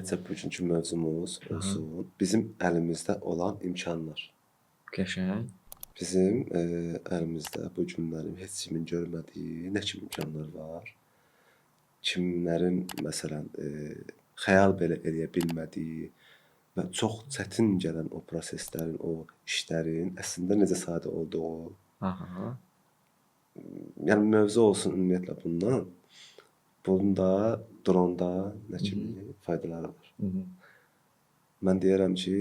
Ümumiyyətcə bugünkü mövzumuz Aha, olsun, bizim əlimizdə olan imkanlar. qəşəng. Bizim əlimizdə bu günləri heç kimin görmədiyi nə kimi imkanlar var? Kimlərin məsələn xəyal belə eləyə bilmədiyi və çox çətin gələn o proseslərin, o işlərin əslində necə sadə olduğu. Aha. Yəni mövzu olsun ümumiyyətlə bundan. Bunda dronda nə kimi faydaları var? Mhm. Mən deyərəm ki,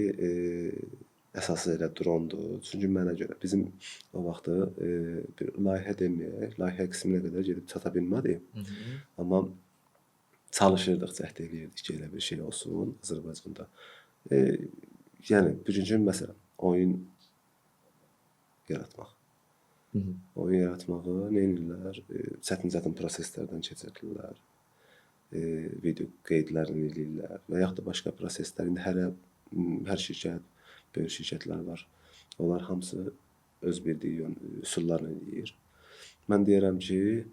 əsası elə drondur. Çünki mənə görə bizim o vaxtı bir layihə deməyək, layihə qisminə qədər gedib çata bilmədik. Mhm. Amma çalışırdıq, cəhd eləyirdik ki, elə bir şey olsun Azərbaycanda. Yəni bugünkü məsələn oyun yaratmaq. Mhm. Oyun yaratmağı nə edirlər? Çətin proseslərdən keçirirlər. Video qeydlərini eləyirlər və yaxud da başqa proseslər. İndi hər şirkət, böyük şirkətlər var. Onlar hamısı öz bildiyi üsullarla eləyir. Mən deyirəm ki,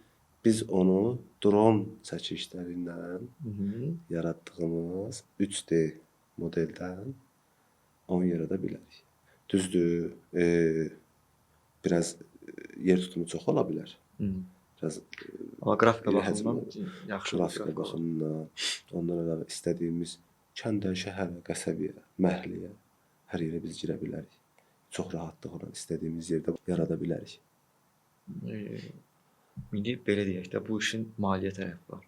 biz onu dron çəkişləri ilə Mhm. yaratdığımız 3D modeldən oyun yarada bilərik. Düzdür, biraz yer tutumu çox ola bilər. Mhm. Biraz Amma qrafika iri baxımından həcmli yaxşı qrafika baxımından, ondan əlavə istədiyimiz kəndə, şəhərə, qəsəbəyə, məhəlləyə hər yerə biz girə bilərik. Çox rahatlıqla istədiyimiz yerdə yarada bilərik. İndi belə deyək də, bu işin maliyyə tərəfi var.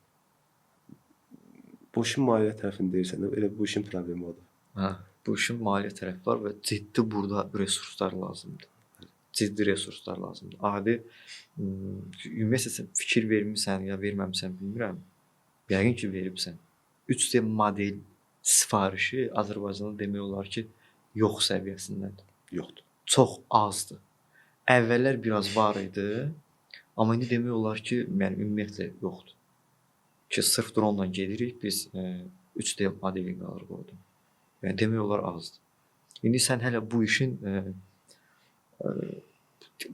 Bu işin maliyyə tərəfini deyirsən, elə bu işin problemi odur. Hə, bu işin maliyyə tərəfi var və ciddi burada resurslar lazımdır. Ciddi resurslar lazımdır. Adi ümumiyyətlə fikir vermisən ya verməmisən bilmirəm. Yəqin ki, veribsən. 3D model sifarişi Azərbaycanda demək olar ki, yox səviyyəsindədir. Yoxdur. Çox azdır. Əvvəllər biraz var idi, amma indi demək olar ki, yəni ümumiyyətlə yoxdur. Ki sırf dronla gedirik, biz 3D modelinq alırıq orada. Yəni demək olar azdır. İndi sən hələ bu işin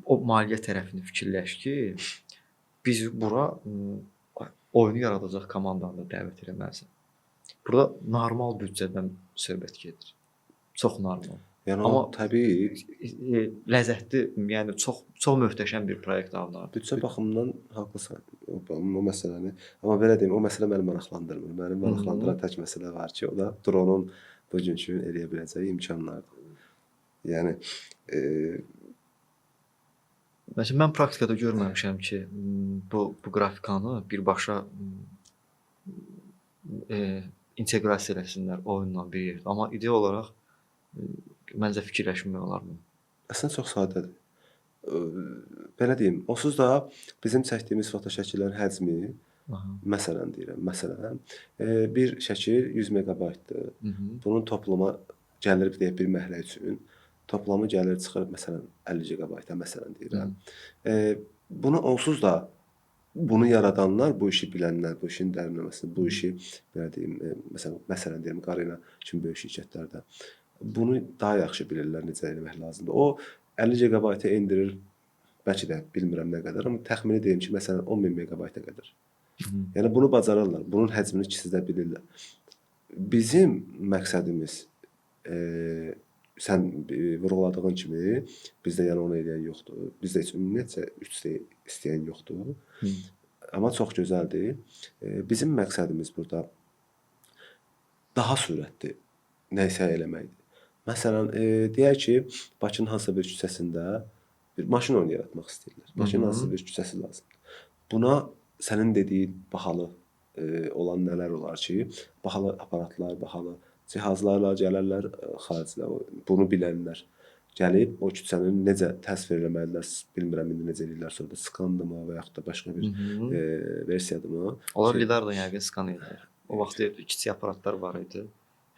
o maliyyə tərəfini fikirləş ki, biz bura oyunu yaradacaq komandanı da dəvət etməlisən. Burada normal büdcədən söhbət gedir. Çox normal. Yəni Amma təbii ləzzətli, yəni çox möhtəşəm bir proyekt alınır. büdcə baxımından haqlısan o məsələni. Amma belə deyim, o məsələ məni maraqlandırmır. Məni maraqlandıran tək məsələ var ki, o da dronun bugünkü eləyə biləcəyi imkanlardır. Yəni Məsələn, mən praktikada görməmişəm ki, bu qrafikanı birbaşa inteqrasiya eləsinlər oyunla bir yerdə. Amma ideya olaraq məncə fikirləşmək olar mı? əslində çox sadədir. Belə deyim, onsuz da bizim çəkdiyimiz foto şəkillərin həcmi, məsələn deyirəm, bir şəkil 100 meqabaytdır. Bunun toplumu gəlir deyək bir məhəllə üçün, toplamı gəlir çıxır məsələn 50 gigabayta məsələn deyirəm. Bunu onsuz da bunu yaradanlar, bu işi bilənlər, bu işin dərinləməsini, bu işi belə deyim, məsələn deyim, Qarina kimi böyük şirkətlərdə bunu daha yaxşı bilirlər necə eləmək lazımdır. O 50 gigabayta endirir, bəlkə də bilmirəm nə qədər, amma təxmini deyim ki, məsələn 10.000 megabayta qədər. Yəni bunu bacarırlar, bunun həcmini ikisi də bilirlər. Bizim məqsədimiz sən vurğuladığın kimi bizdə yəni onu eləyən yoxdur. Bizdə heç ümumiyyətcə 3D istəyən yoxdur. Amma çox gözəldir. Bizim məqsədimiz burada daha sürətli nəsə eləməkdir. Məsələn, deyək ki, Bakının hansısa bir küçəsində bir maşın oyunu yaratmaq istəyirlər. Bakının hansısa bir küçəsi lazımdır. Buna sənin dediyin bahalı olan nələr olar ki, bahalı aparatlar, bahalı cihazlarla gələrlər xaricdə bunu bilənlər. Gəlib o küçənin necə təsvir eləməlidirlər, bilmirəm indi necə eləyirlər, sonra skandımı və yaxud da başqa bir versiyadımı. Onlar lidarla yəqin skan edir. O vaxt kiçik aparatlar var idi.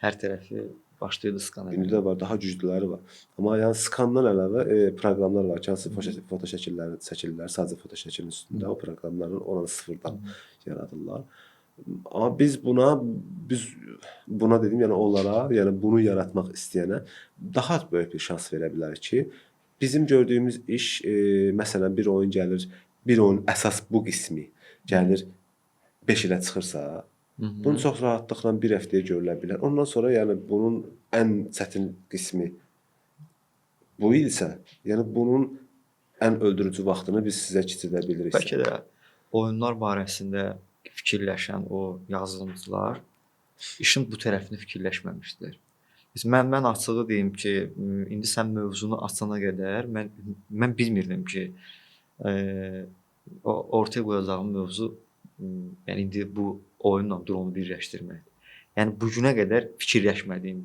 Hər tərəfi başlayırdı skan etməyə. İndi də var, daha güclüləri var. Amma yəni skandan əlavə proqramlar var ki, hansı foto şəkilləri çəkirlər, sadəcə foto şəklinin üstündə o proqramların oranı sıfırdan yaradırlar. Amma biz buna dedim, yəni onlara, yəni bunu yaratmaq istəyənə daha böyük bir şans verə bilərik ki, bizim gördüyümüz iş, məsələn, bir oyun gəlir, bir oyun əsas bu qismi gəlir 5 ilə çıxırsa, Bunu çox rahatlıqla bir həftəyə görülə bilər. Ondan sonra yəni bunun ən çətin qismi bu isə, yəni bunun ən öldürücü vaxtını biz sizə keçirdə bilirik. Bəlkə də oyunlar barəsində fikirləşən o yazılımçılar işin bu tərəfini fikirləşməmişdilər. Mən açığı deyim ki, indi sən mövzunu açana qədər mən bilmirdim ki, ortaya qoyacağım mövzu yəni indi bu oyunla dronu birləşdirmək. Yəni bu günə qədər fikirləşmədiyim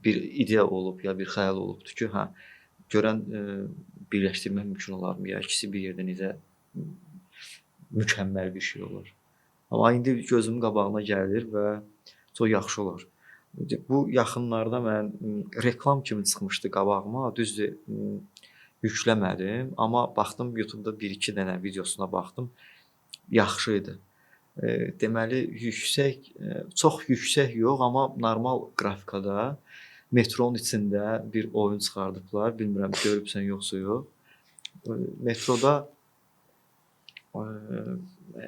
bir ideya olub ya bir xəyal olubdu ki, hə görən birləşdirmək mümkün olarmı ya ikisi bir yerdə necə mükəmməl bir şey olur. Amma indi gözümün qabağına gəlir və çox yaxşı olur. Bu yaxınlarda mən reklam kimi çıxmışdı qabağıma, düzdür, yükləmədim, amma baxdım YouTube-da 1-2 dənə videosuna baxdım. Yaxşı idi. Deməli çox yüksək yox, amma normal qrafikada metronun içində bir oyun çıxardıblar. Bilmirəm görübsən yoxsa yox. Metroda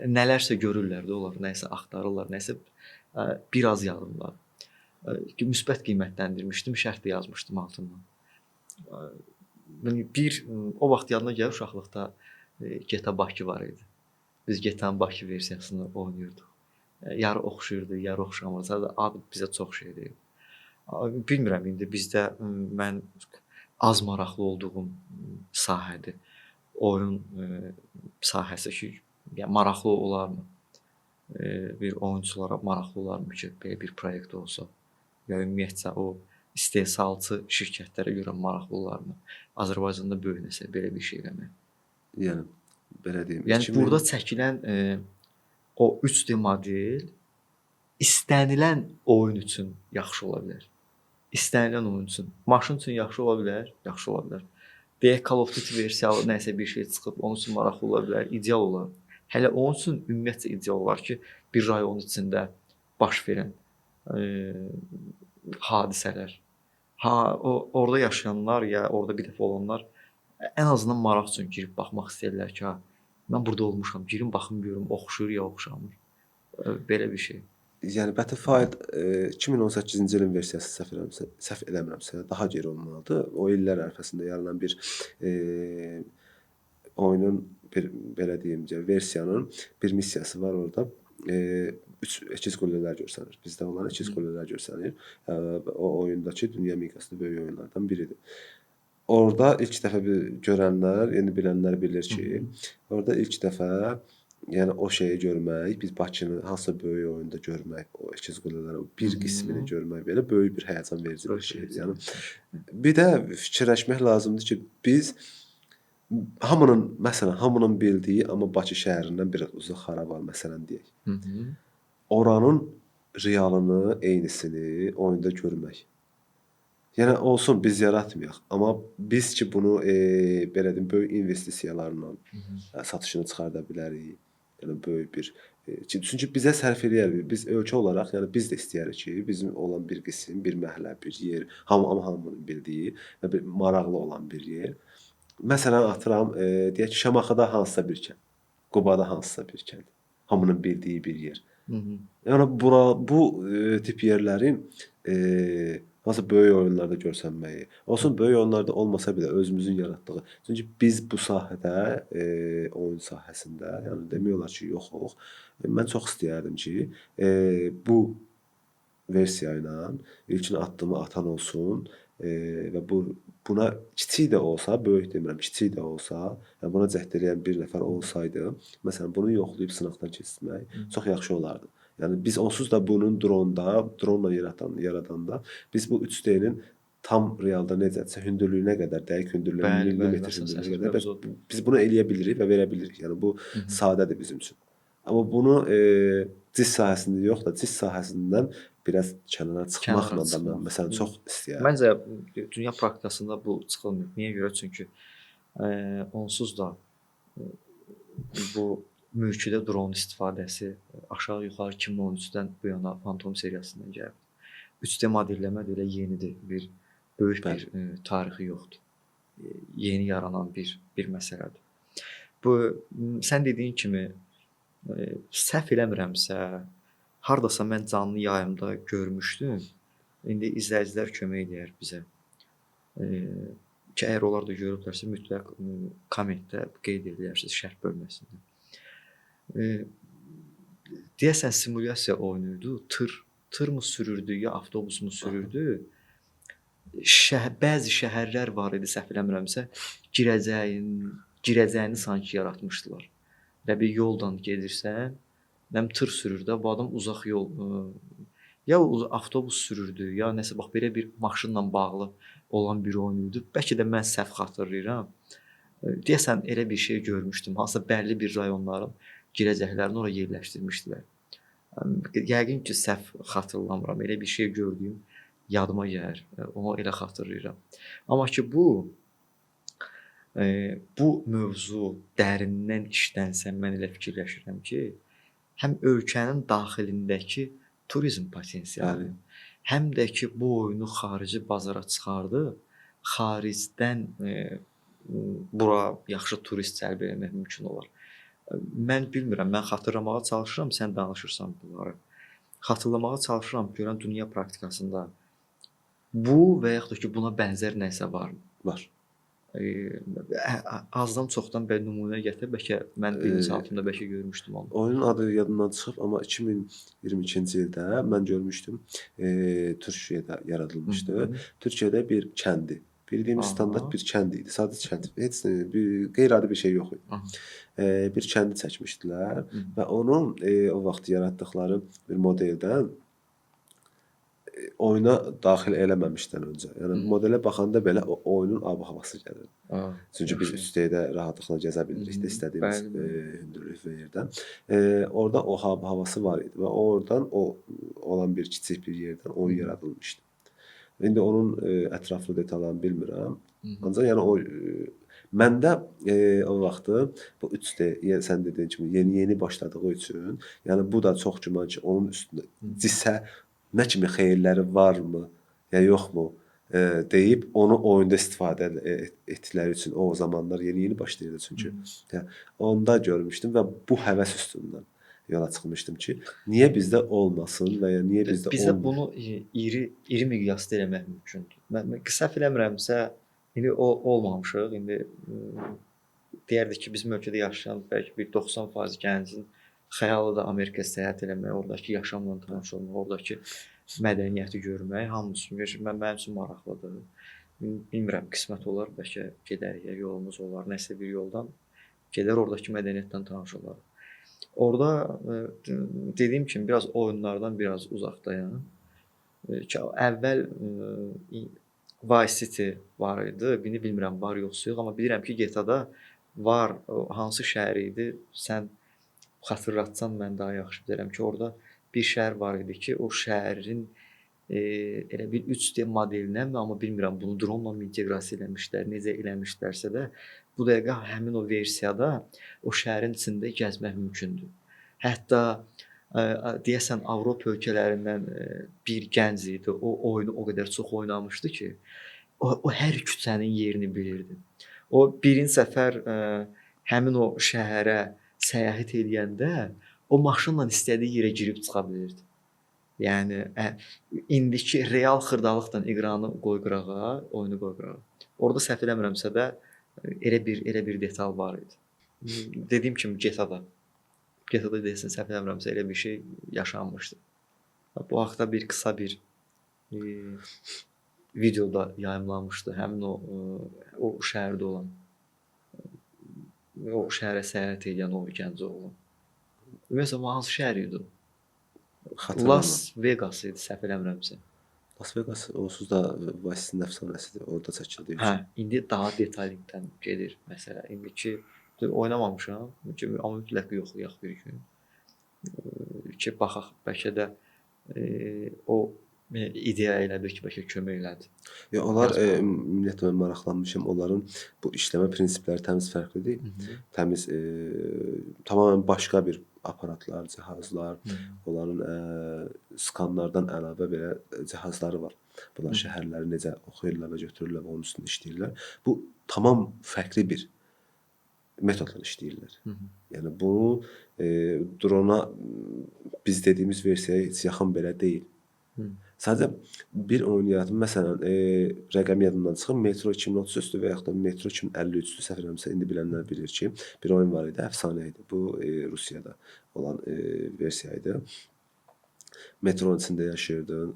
nələrsə görürlər də onlar, nəsə axtarırlar, nəsə biraz yadımdadır. Müsbət qiymətləndirmişdim, şərt də yazmışdım altından. O vaxt yadına gəlir uşaqlıqda GTA Bakı var idi. Biz GTA-nın Bakı versiyasını oynayırdıq. Yarı oxşuyurdu, yarı oxşamırdı. Sadəcə adı bizə çox şey deyil. Bilmirəm indi bizdə mən az maraqlı olduğum sahədir. Oyun sahəsi ki, yəni maraqlı olarmı? Bir oyunçulara maraqlı olarmı ki, belə bir proyekt olsa? Ya ümumiyyətcə o istehsalçı şirkətlərə görə maraqlı olarmı? Azərbaycanda böyünəsə belə bir şey eləmək. Yəni belə deyim. Yəni burada çəkilən o 3D model istənilən oyun üçün yaxşı ola bilər. İstənilən oyun üçün. Maşın üçün yaxşı ola bilər, yaxşı ola bilər. Deyək Call of Duty versiyalı nəsə bir şey çıxıb, onun üçün maraqlı ola bilər, ideal olar. Hələ onun üçün ümumiyyətcə ideal olar ki, bir rayonun içində baş verən hadisələr. Orada yaşayanlar ya orada bir dəfə olanlar ən azından maraq üçün girib baxmaq istəyirlər ki, mən burada olmuşam, girim baxım görüm oxşuyur ya oxşamır. Belə bir şey. Yəni Battlefield 2018-ci ilin versiyası səhv eləmirəmsə, daha geri olmalıdır. O illər ərəfəsində yaranan bir oyunun belə deyim, versiyanın bir missiyası var orada. Əkiz qüllələr görsənir. Bizdə olan əkiz qüllələr görsənir. O oyundakı dünya miqyasında böyük oyunlardan biridir. Orada ilk dəfə görənlər, yəni bilənlər bilir ki, orada ilk dəfə yəni o şeyi görmək, biz Bakını hansısa böyük oyunda görmək, o əkiz qüllələri bir qismini görmək belə böyük bir həyəcan verici bir şeydir. Yəni bir də fikirləşmək lazımdır ki, biz hamının bildiyi, amma Bakı şəhərindən biraz uzaq Xarabalı məsələn deyək. Oranın realını, eynisini oyunda görmək. Yəni olsun biz yaratmayaq, amma biz ki bunu belə deyim böyük investisiyalarla satışını çıxarda bilərik. Yəni böyük bir çünki bizə sərf eləyər. Biz ölkə olaraq, yəni biz də istəyirik ki, bizim olan bir qism, bir məhəllə, bir yer, hamının bildiyi və bir maraqlı olan bir yer. Məsələn, atıram, deyək ki, Şamaxıda hansısa bir kənd, Qubada hansısa bir kənd, hamının bildiyi bir yer. Yəni bu tip yerlərin hansısa böyük oyunlarda görsənməyi, olsun böyük oyunlarda olmasa belə özümüzün yaratdığı. Çünki biz bu sahədə, oyun sahəsində, yəni demək olar ki, yoxuq. Mən çox istəyərdim ki, bu versiya ilə ilkin addımı atan olsun və buna kiçik də olsa, böyük demirəm, kiçik də olsa, yəni buna cəhd edən bir nəfər olsaydı, məsələn, bunu yoxlayıb sınaqdan keçirmək çox yaxşı olardı. Yəni biz onsuz da bunun dronla yaradanda biz bu 3D-nin tam realda necədirsə hündürlüyünə qədər, dəqiq hündürlüyünə, millimetr hündürlüyünə qədər biz bunu eləyə bilirik və verə bilirik. Yəni bu sadədir bizim üçün. Amma bunu cis sahəsində yox da, cis sahəsindən biraz kənara çıxmaqla da mən məsələn çox istəyirəm. Məncə dünya praktikasında bu çıxılmır. Niyə görə? Çünki onsuz da bu mülkidə dron istifadəsi aşağı-yuxarı 2013-dən bu yana Phantom seriyasından gəlib. 3D modelləmə də elə yenidir. Böyük bir tarixi yoxdur. Yeni yaranan bir məsələdir. Bu sən dediyin kimi Səhv eləmirəmsə, hardasa mən canlı yayımda görmüşdüm. İndi izləyicilər kömək eləyər bizə. Ki əgər onlar da görüblərsə mütləq kommentdə qeyd edərsiniz şərh bölməsində. Deyəsən simulyasiya oyunu idi. Tır mı sürürdü, ya avtobus mu sürürdü? Bəzi şəhərlər var idi, səhv eləmirəmsə, girəcəyini sanki yaratmışdılar. Və bir yoldan gedirsən, nəm tır sürür də, bu adam uzaq yol ya avtobus sürürdü, ya nəsə bax belə bir maşınla bağlı olan bir oyun idi. Bəlkə də mən səhv xatırlayıram. Deyəsən elə bir şey görmüşdüm. Hansısa bəlli bir rayonların girəcəklərini ora yerləşdirmişdilər. Yəqin ki, səhv xatırlamıram. Elə bir şey gördüyüm yadıma gəlir. Onu elə xatırlayıram. Amma ki bu mövzu dərindən işlənsə mən elə fikirləşirəm ki, həm ölkənin daxilindəki turizm potensialı, həm də ki bu oyunu xarici bazara çıxardı, xaricdən bura yaxşı turist cəlb etmək mümkün olar. Mən bilmirəm, mən xatırlamağa çalışıram, sən danışırsan bunları. Xatırlamağa çalışıram, görən dünya praktikasında bu və yaxud da ki buna bənzər nəsə varmı? Var. Azdan çoxdan bir nümunə gətir, bəlkə mən bilinçaltımda bəlkə görmüşdüm onu. Oyunun adı yadımdan çıxıb, amma 2022-ci ildə mən görmüşdüm. Türkiyədə yaradılmışdı. Türkiyədə bir kəndi. Bildiyimiz standart bir kənd idi. Sadə kənd. Heç bir qeyri-adi bir şey yox idi. Bir kəndi çəkmişdilər və onun o vaxt yaratdıqları bir modeldən oyuna daxil eləməmişdən öncə. Yəni modelə baxanda belə o oyunun ab-havası gəlir. Çünki biz üstəyə rahatlıqla gəzə bilirik də istədiyimiz hündürlük və yerdən. Orada o ab-havası var idi və oradan o olan bir kiçik bir yerdən oyun yaradılmışdı. İndi onun ətraflı detallarını bilmirəm. Ancaq yəni o məndə o vaxtı bu 3D, sən dediyin kimi yeni başladığı üçün, yəni bu da çox güman ki, onun üstündə cisə nə kimi xeyirləri varmı, ya yoxmu deyib onu oyunda istifadə etdikləri üçün o zamanlar yeni başlayırdı çünki. Onda görmüşdüm və bu həvəs üstündən yola çıxmışdım ki, niyə bizdə olmasın və ya niyə bizdə bizə bunu iri miqyasda eləmək mümkündür. Mən səhv eləmirəmsə, indi o olmamışıq. İndi deyərdik ki, bizim ölkədə yaşayan bəlkə bir 90% gəncin xəyalı da Amerikaya səyahət eləmək, oradakı yaşamla tanış olmaq, oradakı mədəniyyəti görmək, hamısı mənim üçün maraqlıdır. Bilmirəm, qismət olar, bəlkə gedərik, yolumuz olar, nəsə bir yoldan gedər, oradakı mədəniyyətdən tanış olarıq. Orada dediyim kimi biraz oyunlardan biraz uzaqdayam. Əvvəl Vice City var idi, bini bilmirəm var yoxsa yox, amma bilirəm ki GTA-da var, hansı şəhər idi, sən xatırlatsan mən daha yaxşı bilirəm ki, orada bir şəhər var idi ki, o şəhərin elə bir 3D modelinə, amma bilmirəm bunu drone-la mı inteqrasiya eləmişlər, necə eləmişlərsə də bu dəqiqə həmin o versiyada o şəhərin içində gəzmək mümkündür. Hətta deyəsən Avropa ölkələrindən bir gənc idi, o oyunu o qədər çox oynamışdı ki, o hər küçənin yerini bilirdi. O birinci səfər həmin o şəhərə səyahət edəndə o maşınla istədiyi yerə girib çıxa bilirdi. Yəni indiki real xırdalıqla ekranı qoy qırağa, oyunu qoy qırağa. Orada səhv eləmirəmsə də elə bir detal var idi. Dediyim kimi GTA-da deyəsən səhv eləmirəmsə elə bir şey yaşanmışdı. Bu haqda bir qısa bir videoda yayımlanmışdı. Həmin o şəhərdə olan, o şəhərə səyahət edən o gənc oğlan. Ümumiyyətlə hansı şəhər idi o? Las Vegas idi, səhv eləmirəmsə. Las Vegas onsuz da Vice-in əfsanəsidir, orada çəkildi. Hə, indi daha detallikdən gedir məsələ. İndiki oynamamışam, amma mütləq yoxlayaq bir gün. Ki baxaq, bəlkə də o ideya elə bir ki, bəlkə kömək elədi. Ya onlar ümumiyyətlə mən maraqlanmışam. Onların bu işləmə prinsipləri təmiz fərqlidir. Təmiz tamamilə başqa bir aparatlar, cihazlar, onların skanlardan əlavə belə cihazları var. Bunlar şəhərləri necə oxuyurlar və götürürlər və onun üstündə işləyirlər. Bu tamam fərqli bir metodla işləyirlər. Hı -hı. Yəni bunu drona biz dediyimiz versiyaya heç yaxın belə deyil. Hı. Sadəcə bir oyun yaratıb, məsələn, rəqəm yadımdan çıxır, Metro 2033-dür və yaxud da Metro 2053-dür, səhv eləmirəmsə, indi bilənlər bilir ki, bir oyun var idi, əfsanə idi. Bu Rusiyada olan versiya idi. Metronun içində yaşayırdın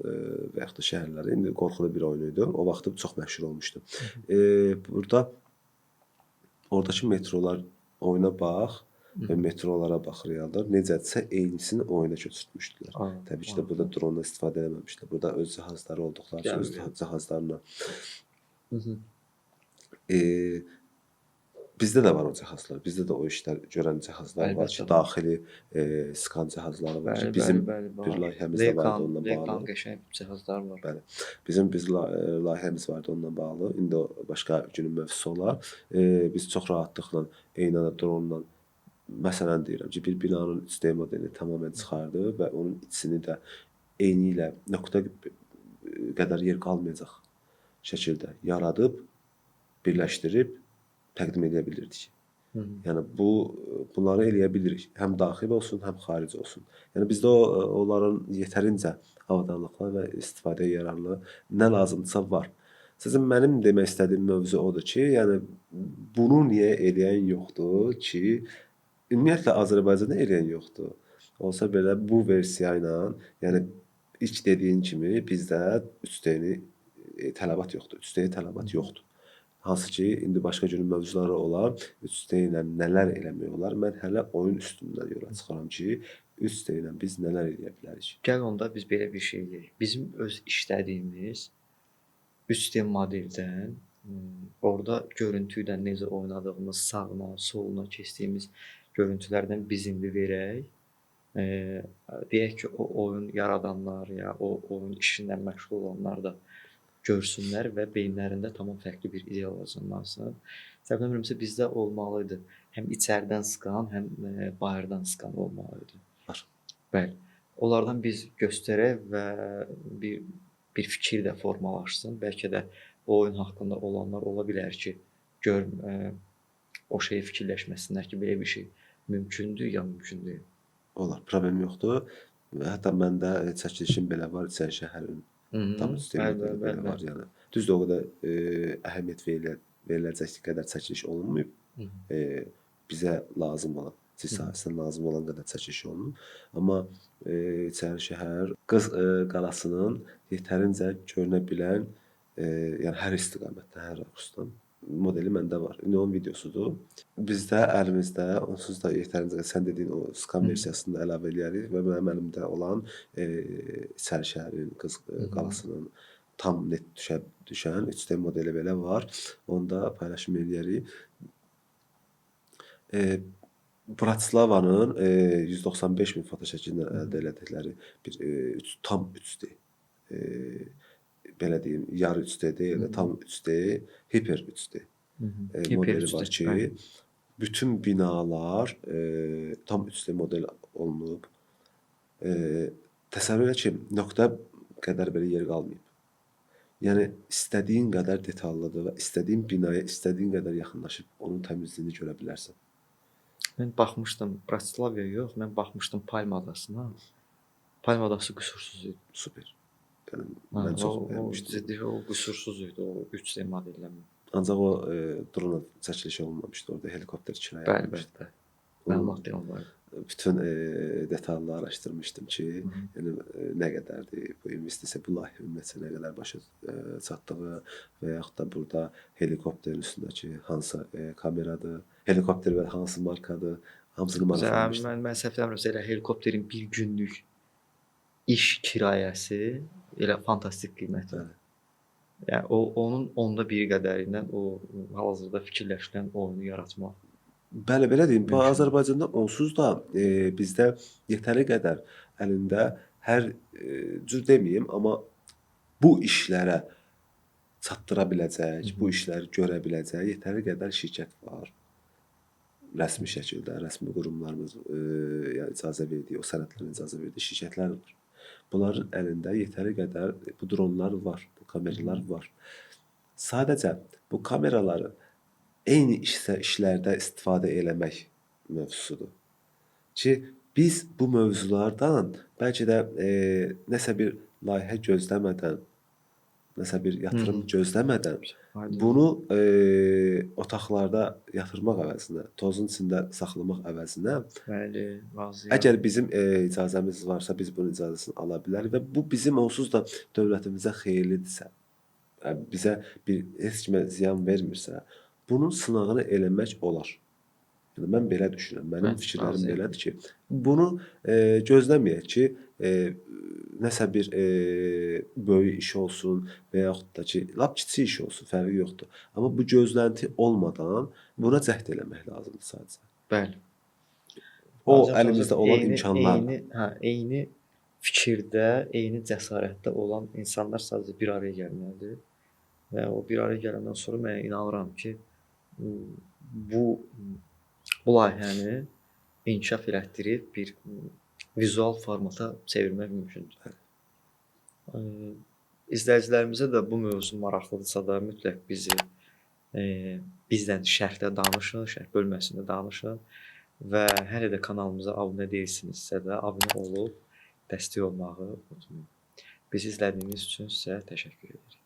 və yaxud da şəhərləri. İndi qorxulu bir oyun idi. O vaxtı çox məşhur olmuşdu. Burada oradakı metrolar oyuna bax və metrolara bax realda necədirsə eynisini oyuna köçürtmüşdülər. Təbii ki də burada drona istifadə eləməmişdilər. Burada öz cihazları olduqları üçün öz cihazlarla bizdə də var o cihazlar. Bizdə də o işlər görən cihazlar var ki, daxili skan cihazları var ki, bizim bir layihəmiz də vardı onunla bağlı. Lekan qəşəng cihazlar var. Bəli. Biz layihəmiz vardı onunla bağlı. İndi o başqa günün mövzusu olar. Biz çox rahatlıqla eyni anda dronla, məsələn deyirəm ki, bir binanın 3D modelini tamamilə çıxardı və onun içini də eyni ilə nöqtə qədər yer qalmayacaq şəkildə yaradıb, birləşdirib təqdim edə bilirdik. Yəni bunları eləyə bilirik. Həm daxil olsun, həm xarici olsun. Yəni bizdə onların yetərincə avadanlıqlar və istifadəyə yararlı nə lazımdırsa var. Sizin mənim demək istədiyim mövzu odur ki, yəni bunu niyə eləyən yoxdur ki, ümumiyyətlə Azərbaycanda eləyən yoxdur. Olsa belə bu versiya ilə, yəni ilk dediyin kimi bizdə 3D-ni tələbat yoxdur. 3D tələbat yoxdur. Hansı ki, indi başqa günün mövzuları olar. 3D ilə nələr eləmək olar? Mən hələ oyun üstündən yola çıxıram ki, 3D ilə biz nələr eləyə bilərik? Gəl onda biz belə bir şey eləyək. Bizim öz işlədiyimiz 3D modeldən orada görüntü ilə necə oynadığımız, sağına, soluna keçdiyimiz görüntülərdən biz indi verək. Deyək ki, o oyun yaradanlar ya o oyun işindən məşğul olanlar da görsünlər və beyinlərində tamam fərqli bir ideya olacaqlansın. Səhv eləmirəmsə bizdə olmalı idi. Həm içəridən skan, həm bayırdan skan olmalı idi. Var. Bəli. Onlardan biz göstərək və bir fikir də formalaşsın. Bəlkə də o oyun haqqında olanlar ola bilər ki, o şeyi fikirləşməsinlər ki, belə bir şey mümkündür ya mümkün deyil. Olar, problem yoxdur. Və hətta məndə çəkilişim belə var, İçəri şəhərin tam üstəlik belə var. Yəni düzdür, o qədər əhəmiyyət veriləcək qədər çəkiliş olunmayıb. Bizə lazım olan, siz sahəsindən lazım olan qədər çəkiliş olunub. Amma İçəri şəhər Qız qalasının yetərincə görünə bilən, yəni hər istiqamətdən, hər rakursdan modeli məndə var. İndi onun videosudur. Bizdə əlimizdə onsuz da yetərincə sən dediyin o skan versiyasını da əlavə eləyərik və mənim əlimdə olan İçəri şəhərin Qız qalasının tam net düşən 3D modeli belə var. Onu da paylaşım eləyərik. Bratislavanın 195 min fotoşəkillə əldə elədikləri bir tam 3D belə deyim, yarı 3D deyil də, tam 3D, hiper 3D modeli var ki, bütün binalar tam 3D model olunub. Təsəvvür elə ki, nöqtə qədər belə yer qalmayıb. Yəni, istədiyin qədər detallıdır və istədiyin binaya istədiyin qədər yaxınlaşıb onun təmizliyini görə bilərsən. Mən baxmışdım Bratislavaya yox, mən baxmışdım Palma adasına. Palma adası qüsursuz idi. Super. Yəni, mən çox bəyənmişdim. O qüsursuz idi, o 3D modelləmə. Ancaq o drona çəkilişi olmamışdı, orada helikopter kirayə alınmışdı. Bəli. Məlumat var. Bütün detallı araşdırmışdım ki, yəni nə qədərdir bu investisiya, bu layihə ümumiyyətlə nə qədər başa çatdığı və yaxud da burada helikopterin üstündəki hansı kameradır, helikopter və hansı markadır, hamısını maraqlanmışdım. Mən səhv eləmirəmsə, elə helikopterin bir günlük iş kirayəsi elə fantastik qiymətdir. Yəni onun onda biri qədərindən o hal-hazırda fikirləşilən oyunu yaratmaq. Bəli, belə deyim. Bu Azərbaycanda onsuz da bizdə yetəri qədər əlində hər cür deməyim, amma bu işlərə çatdıra biləcək, bu işləri görə biləcək yetəri qədər şirkət var. Rəsmi şəkildə, rəsmi qurumlarımız yəni icazə verdiyi, o sənədlərin icazə verdiyi şirkətlər var. Bunların əlində yetəri qədər bu dronlar var, bu kameralar var. Sadəcə bu kameraları eyni işlərdə istifadə eləmək mövzusudur. Ki biz bu mövzulardan bəlkə də nəsə bir layihə gözləmədən, nəsə bir yatırım gözləmədən Aydın. bunu otaqlarda yatırmaq əvəzinə, tozun içində saxlamaq əvəzinə Bəli, razıyam. əgər bizim icazəmiz varsa biz bunun icazəsini ala bilərik və bu bizim onsuz da dövlətimizə xeyirlidirsə, bizə heç kimə ziyan vermirsə, bunun sınağını eləmək olar. Yəni mən belə düşünürəm. Mənim Mən fikirlərim razıyam. belədir ki, bunu gözləməyək ki, nəsə bir böyük iş olsun və yaxud da ki, lap kiçik iş olsun, fərqi yoxdur. Amma bu gözlənti olmadan buna cəhd eləmək lazımdır sadəcə. Bəli. O Azərbaycan əlimizdə sözü olan imkanlarla. eyni fikirdə, eyni cəsarətdə olan insanlar sadəcə bir araya gəlməlidir. Və o bir araya gələndən sonra mən inanıram ki, bu layihəni inkişaf elətdirib bir vizual formata çevirmək mümkündür. İzləyicilərimizə də bu mövzu maraqlıdırsa da mütləq bizdən şərhdə danışın, şərh bölməsində danışın və hələ də kanalımıza abunə deyilsinizsə də abunə olub dəstək olmağı unutmayın. Bizi izlədiyiniz üçün sizə təşəkkür edirik.